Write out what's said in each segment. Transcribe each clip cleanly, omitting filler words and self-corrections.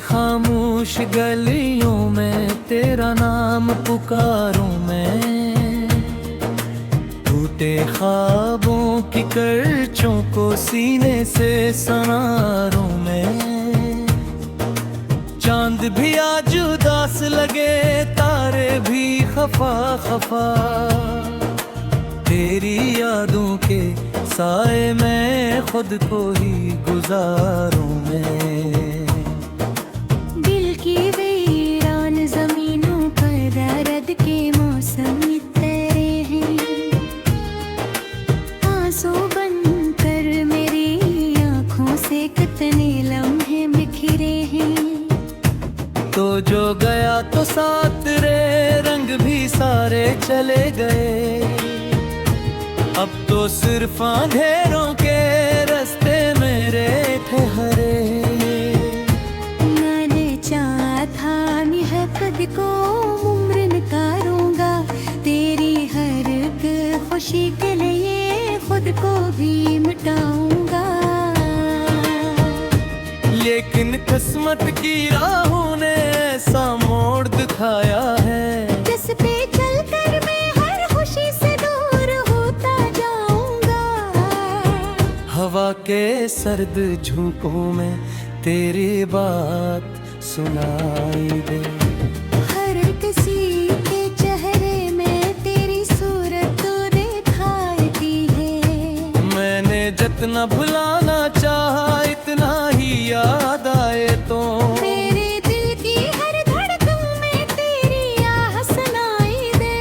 खामोश गलियों में तेरा नाम पुकारूं मैं, टूटे ख्वाबों की करचों को सीने से संवारूं मैं। चांद भी आज उदास लगे, तारे भी खफा खफा, तेरी यादों के साए में खुद को ही गुजारूं मैं। दिल की वीरान जमीनों पर दर्द के मौसम तेरे हैं, आंसू बनकर मेरी आँखों से कितने लम्हे बिखरे हैं। तो जो गया तो साथ रे, रंग भी सारे चले गए, अब तो सिर्फ अंधेरों के रास्ते मेरे ठहरे। मैंने चाहा था मैं खुद को उम्र निकारूंगा, तेरी हर एक खुशी के लिए खुद को भी मिटाऊंगा। लेकिन किस्मत की राहों ने ऐसा मोड़ दिखाया है, जिस पे चलकर मैं हर खुशी से दूर होता जाऊंगा। हवा के सर्द झोंकों में तेरी बात सुनाई दे, हर किसी के चेहरे में तेरी सूरत दिखाई दी है। मैंने जितना भुलाना चाहा इतना ही याद आए तो मेरे दिल की हर धड़कन में तेरी आह सुनाई दे।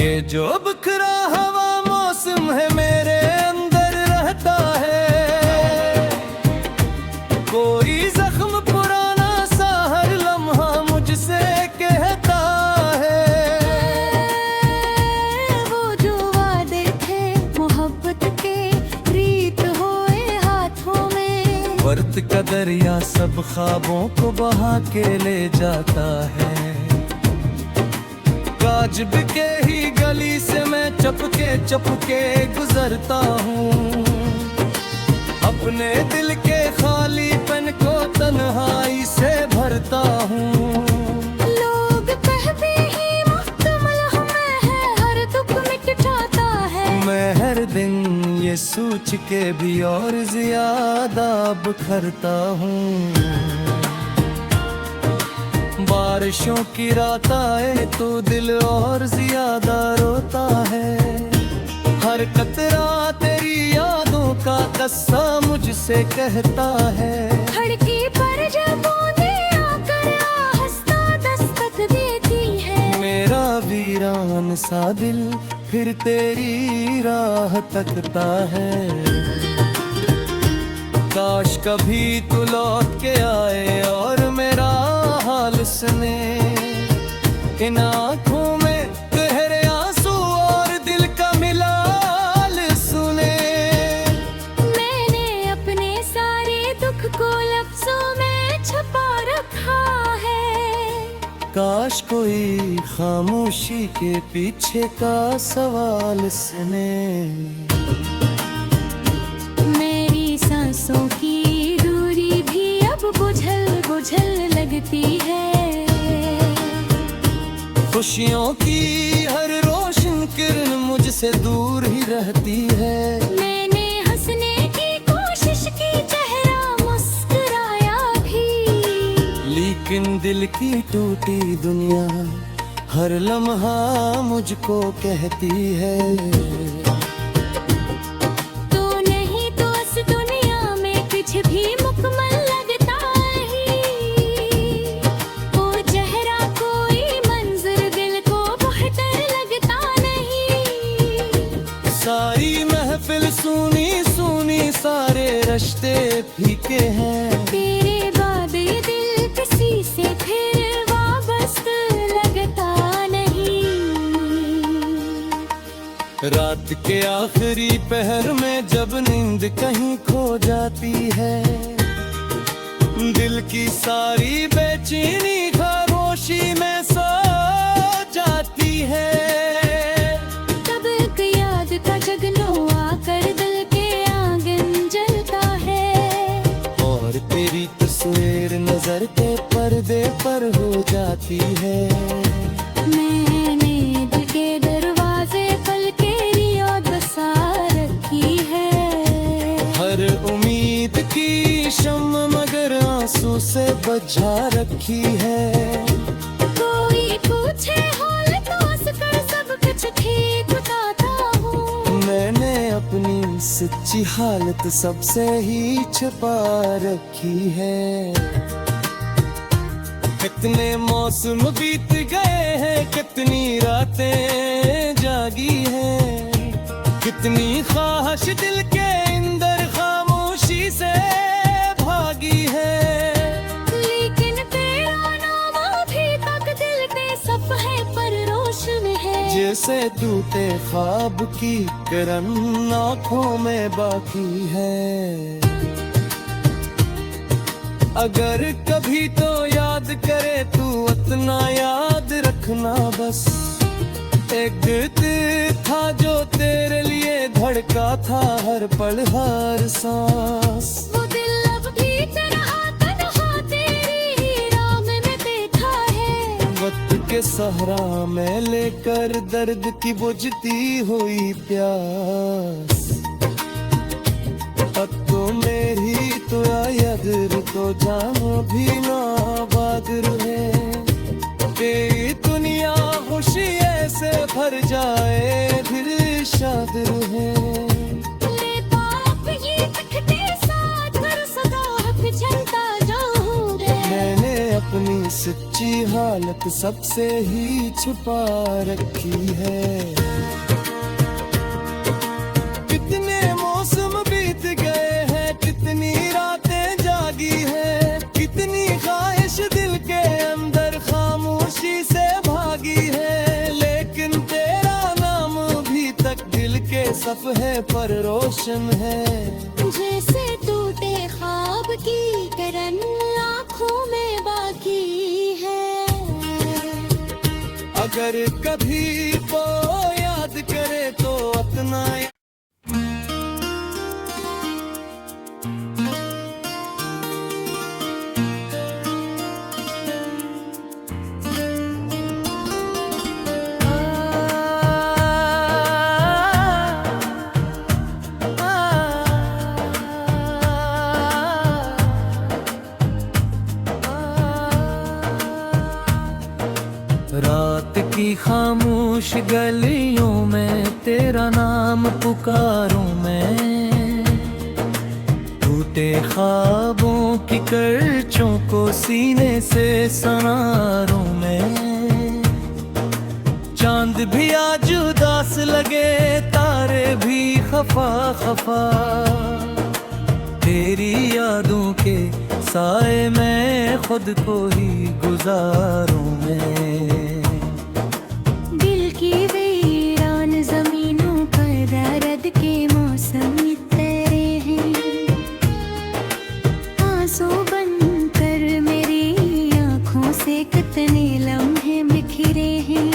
ये जो बिखरा हवा मौसम है मेरे अंदर रहता है, कोई जख्म पुराना सा हर लम्हा मुझसे कहता है। वो जो वादे थे मोहब्बत के रीत होए हाथों में, वर्त का दरिया सब ख्वाबों को बहा के ले जाता है। काज बिके ही गली से मैं चपके चपके गुजरता हूँ, अपने दिल के खालीपन को तन्हाई से भरता हूँ। लोग कहते ही मुकम्मल हमें है, हर दुख मिट जाता है। मैं हर दिन ये सोच के भी और ज्यादा बिखरता हूँ। बारिशों की रात आए तो दिल और ज्यादा रोता है, हर कतरा तेरी यादों का किस्सा मुझसे कहता है। खिड़की पर जब बूंदें आकर आहिस्ता दस्तक देती है, मेरा वीरान सा दिल फिर तेरी राह तकता है। काश कभी तू लौट के आए और मेरा हाल सुने, इन आँखों में गहरे आंसू और दिल का मिलाल सुने। मैंने अपने सारे दुख को लफ्जों में छुपा रखा है। काश कोई खामोशी के पीछे का सवाल सुने। मेरी सांसों की दूरी भी अब बुझल बुझल लगती है, खुशियों की हर रोशन किरण मुझसे दूर ही रहती है। मैंने हंसने की कोशिश की, चेहरा मुस्कुराया भी, लेकिन दिल की टूटी दुनिया हर लम्हा मुझको कहती है। तू नहीं तो इस दुनिया में कुछ भी मुकम्मल लगता ही, वो चेहरा कोई मंजर दिल को बेहतर लगता नहीं। सारी महफिल सुनी सुनी, सारे रिश्ते फीके हैं, तेरे बाद ये दिल किसी से फिर वाबस्ता लगता नहीं। रात के आखिरी पहर में जब नींद कहीं खो जाती है, दिल की सारी बेचैनी खामोशी में सो है। तब एक याद का जगनो आकर दिल के आंगन जलता है। और तेरी तस्वीर नजर के पर्दे पर हो जाती है। मैंने दिल के दरवाजे पल के लिए बसा रखी है। हर उम्मीद की शम्म मगर आंसू से बजा रखी है। कोई पूछे हाल तो हंसकर सब कुछ ठीक बताता हूँ। मैंने अपनी सच्ची हालत सबसे ही छुपा रखी है। कितने मौसम बीत गए हैं, कितनी रातें जागी हैं, कितनी ख्वाहिश दिल के अंदर खामोशी से भागी है। लेकिन तेरा नाम अभी तक दिल पे सफे पर रोशन है। जैसे टूटे ख्वाब की किरण आँखों में बाकी है। अगर कभी तो याद करे तू उतना याद रखना बस। एक दिल था जो तेरे लिए धड़का था हर पल हर सांस। वो दिल अब भी तेरा तन्हा तेरी ही राह में बैठा है। वक्त के सहरा में लेकर दर्द की बुझती हुई प्यास। अब तो मेरी तो याद तो जानो भी ना बादर है। ये दुनिया खुशी ऐसे भर जाए दिल शाद है। लेता अब ये तकते साथ पर सदा हक चलता जाऊं रे। मैंने अपनी सच्ची हालत सबसे ही छुपा रखी है। कितने मौसम बीत गए हैं, कितनी रातें जागी है, कितनी ख्वाहिश दिल के अंदर खामोशी से भागी है। लेकिन तेरा नाम अभी तक दिल के सफ़े पर रोशन है। जैसे टूटे ख्वाब की किरण आँखों में बाकी है। अगर कभी वो याद करे तो अपना रात की खामोश गलियों में तेरा नाम पुकारूं मैं। टूटे ख्वाबों की करचों को सीने से संवारूं मैं। चांद भी आज उदास लगे, तारे भी खफा खफा। तेरी यादों के साए में खुद को ही गुजारूं मैं। दिल की वीरान जमीनों पर दर्द के मौसम तेरे हैं। आंसू बनकर मेरी आँखों से कितने लम्हे बिखरे हैं।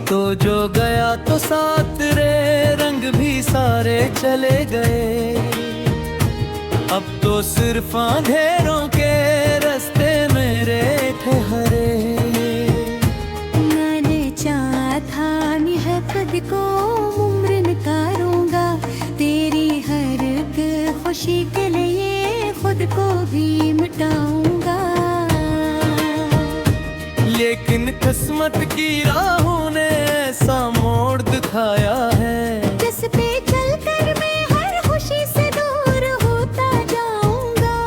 तो जो गया तो साथ रे, रंग भी सारे चले गए। अब तो सिर्फ अंधेरों के रास्ते मेरे ठहरे। मैंने चाहा था निहकद को उम्र निकारूंगा। तेरी हर एक खुशी के लिए खुद को भी मिटाऊंगा। लेकिन किस्मत की राहों ने ऐसा मोड़ दिखाया है। जिस पे चलकर मैं हर खुशी से दूर होता जाऊंगा।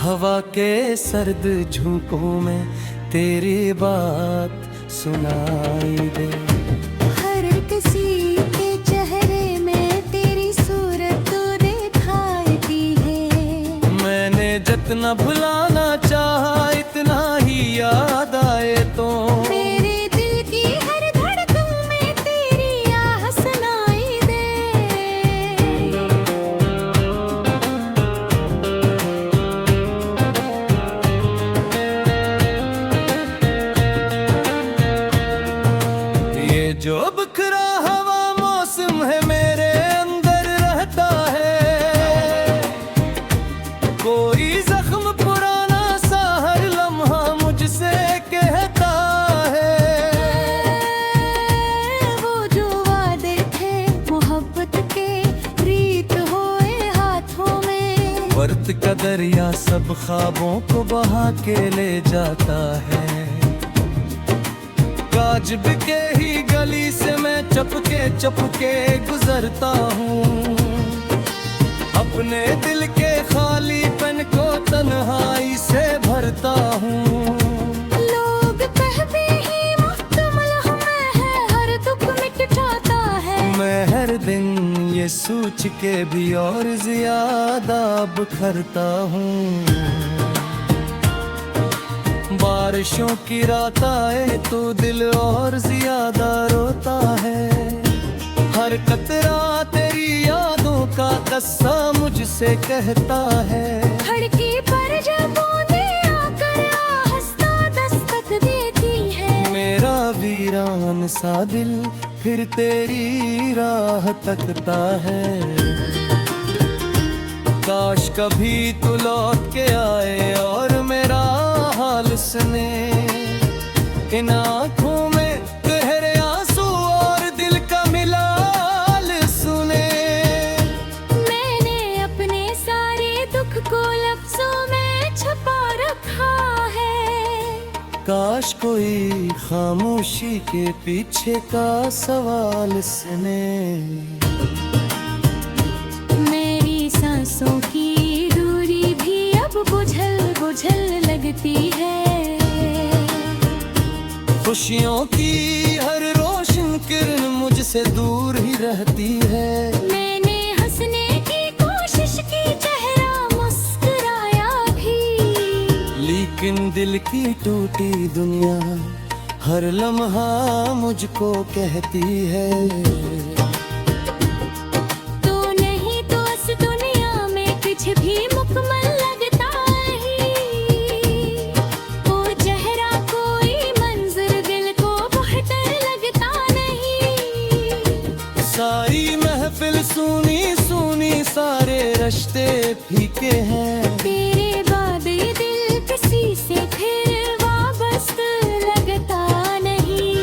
हवा के सर्द झोंकों में तेरी बात सुनाई दे। हर किसी के चेहरे में तेरी सूरत दिखाई दी है। मैंने जितना भुलाना चाहा इतना ही याद आए तो। मेरे दिल की हर धड़कन में तेरी आह सुनाई दे। वक्त का दरिया सब ख्वाबों को बहा के ले जाता है। काजब के ही गली से मैं चपके चपके गुजरता हूँ, अपने दिल के खालीपन को तन्हाई से भरता हूँ। लोग कहते ही मुश्तमल हमें है, हर दुख मिट जाता है। मैं हर दिन ये सोच के भी और ज्यादा बिखरता हूँ। बारिशों की रात आए तो दिल और ज्यादा रोता है। हर कतरा तेरी यादों का किस्सा मुझसे कहता है। खिड़की पर जब बूंदें आकर आहिस्ता दस्तक देती है, मेरा वीरान सा दिल फिर तेरी राह तकता है। काश कभी तू लौट के आए और मेरा हाल सुने। इन आँखों में गहरे आंसू और दिल का मिलाल सुने। मैंने अपने सारे दुख को लफ्जों में छुपा रखा है। काश कोई खामोशी के पीछे का सवाल सुने। मेरी सांसों की दूरी भी अब बुझल बुझल लगती है। खुशियों की हर रोशन किरण मुझसे दूर ही रहती है। मैंने हंसने की कोशिश की, चेहरा मुस्कुराया भी, लेकिन दिल की टूटी दुनिया हर लम्हा मुझको कहती है। तू नहीं तो इस दुनिया में कुछ भी मुकम्मल लगता नहीं। वो चेहरा कोई मंजर दिल को बेहतर लगता नहीं। सारी महफिल सुनी सुनी, सारे रिश्ते फीके हैं। तेरे बाद ये दिल किसी से फिर वाबस्ता लगता नहीं।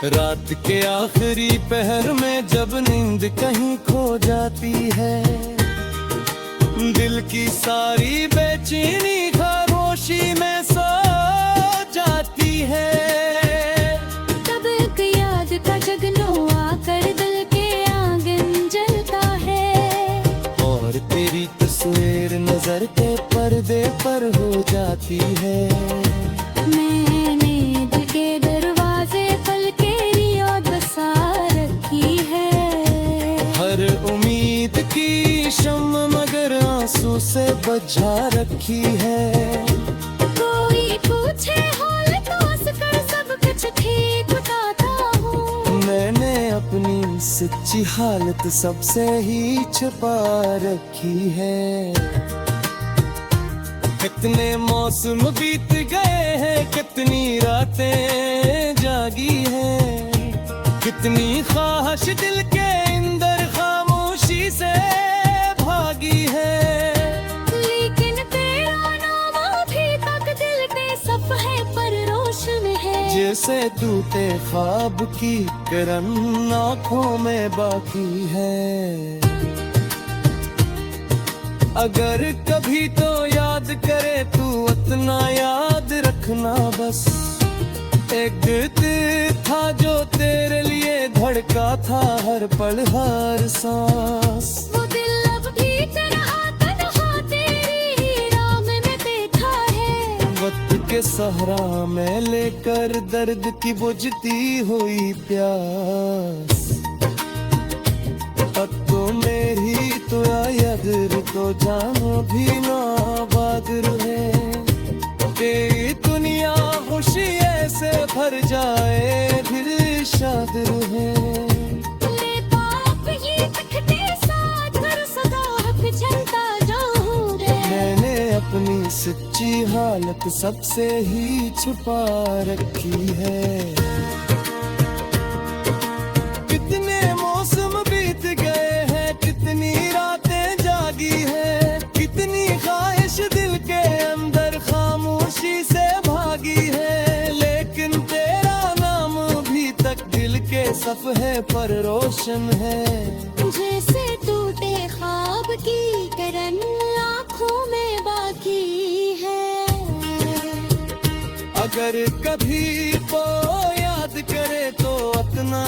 रात के आखिरी पहर में जब नींद कहीं खो जाती है, दिल की सारी बेचैनी खामोशी में सो जाती है। तब एक याद का जगनो आकर दिल के आंगन जलता है। और तेरी तस्वीर नजर के पर्दे पर हो जाती है। मैंने दिल के दरवाजे पल के लिए बसा रखी है। हर उम्मीद की शम्म मगर आंसू से बुझा रखी है। कोई पूछे हाल तो हंसकर सब कुछ ठीक बताता हूँ। मैंने अपनी सच्ची हालत सबसे ही छुपा रखी है। कितने मौसम बीत गए हैं, कितनी रातें जागी हैं, कितनी ख्वाहिश दिल के अंदर खामोशी से भागी है। लेकिन तेरा नाम अभी तक दिल के सफ़हे पर रोशन है। जैसे टूटे ख्वाब की किरण आँखों में बाकी है। अगर कभी तो याद करे तू उतना याद रखना बस। एक दिल था जो तेरे लिए धड़का था हर पल हर सांस। वो दिल अब भी तरह तन्हा तेरी ही राह में बैठा है। वक्त के सहरा में लेकर दर्द की बुझती हुई प्यास। अब तो मेरी तो याद तो जानो भी ना बादर है। तेरी दुनिया खुशी ऐसे भर जाए फिर शाद है। ले पाप ये तकते साथ कर सदा हक चलता जाऊं रे। मैंने अपनी सच्ची हालत सबसे ही छुपा रखी है। कितने मौसम बीत गए हैं, कितनी रातें जागी है, कितनी ख्वाहिश दिल के अंदर खामोशी से भागी है। लेकिन तेरा नाम अभी तक दिल के सफ़हे पर रोशन है। जैसे तू टूटे ख्वाब की करन आँखों में बाकी है। अगर कभी वो याद करे तो अपना